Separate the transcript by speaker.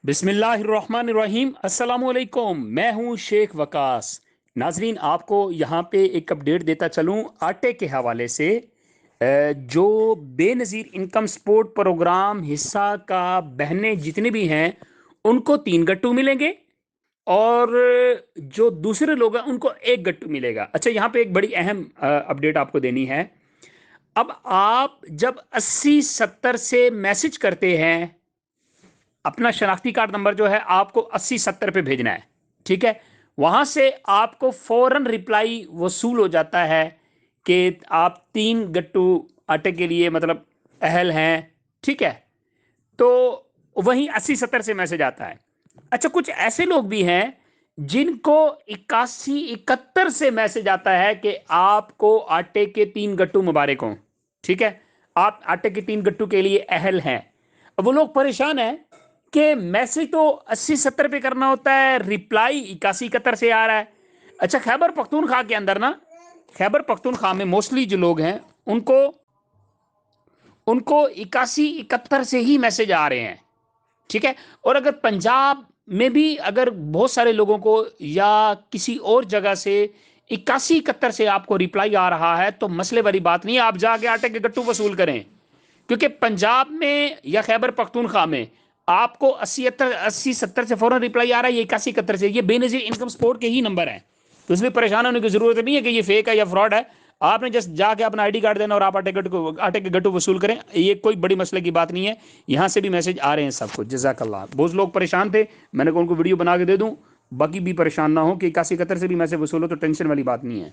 Speaker 1: बिस्मिल्लाहिर्रहमानिर्रहीम अस्सलामुअलैकुम। मैं हूं शेख वकास। नाजरीन, आपको यहाँ पे एक अपडेट देता चलूं आटे के हवाले से। जो बेनज़ीर इनकम सपोर्ट प्रोग्राम हिस्सा का बहनें जितने भी हैं उनको 3 गट्टू मिलेंगे, और जो दूसरे लोग हैं उनको 1 गट्टू मिलेगा। अच्छा, यहाँ पे एक बड़ी अहम अपडेट आपको देनी है। अब आप जब 80 70 से मैसेज करते हैं, अपना शनाख्ती कार्ड नंबर जो है आपको 80 70 पे भेजना है, ठीक है। वहां से आपको फौरन रिप्लाई वसूल हो जाता है कि आप 3 गट्टू आटे के लिए मतलब अहल हैं, ठीक है। तो वहीं 80 70 से मैसेज आता है। अच्छा, कुछ ऐसे लोग भी हैं जिनको 81 71 से मैसेज आता है कि आपको आटे के 3 गट्टू मुबारक हों, ठीक है। आप आटे के 3 गट्टू के लिए अहल हैं। अब वो लोग परेशान हैं कि मैसेज तो 80 70 पे करना होता है, रिप्लाई 81 71 से आ रहा है। अच्छा, खैबर पख्तूनख्वा के अंदर ना, खैबर पख्तूनख्वा में मोस्टली जो लोग हैं उनको उनको 81 71 से ही मैसेज आ रहे हैं, ठीक है। और अगर पंजाब में भी अगर बहुत सारे लोगों को या किसी और जगह से 81 71 से आपको रिप्लाई आ रहा है तो मसले वाली बात नहीं है, आप जाके आटे के गट्टू वसूल करें। क्योंकि पंजाब में या खैबर पख्तूनख्वा में आपको 80 70 से फौरन रिप्लाई आ रहा है, ये 81 71 से, ये बेनजीर इनकम सपोर्ट के ही नंबर है। तो इसमें परेशान होने की जरूरत नहीं है कि ये फेक है या फ्रॉड है। आपने जस्ट जाके अपना आईडी कार्ड देना और आप आटे के गट्टू वसूल करें, ये कोई बड़ी मसले की बात नहीं है। यहां से भी मैसेज आ रहे हैं सबको। जजाकल्लाह। बहुत लोग परेशान थे, मैंने कहा उनको वीडियो बना के दे दूं, बाकी भी परेशान ना हो कि 81 71 से भी मैसेज वसूलो, तो टेंशन वाली बात नहीं है।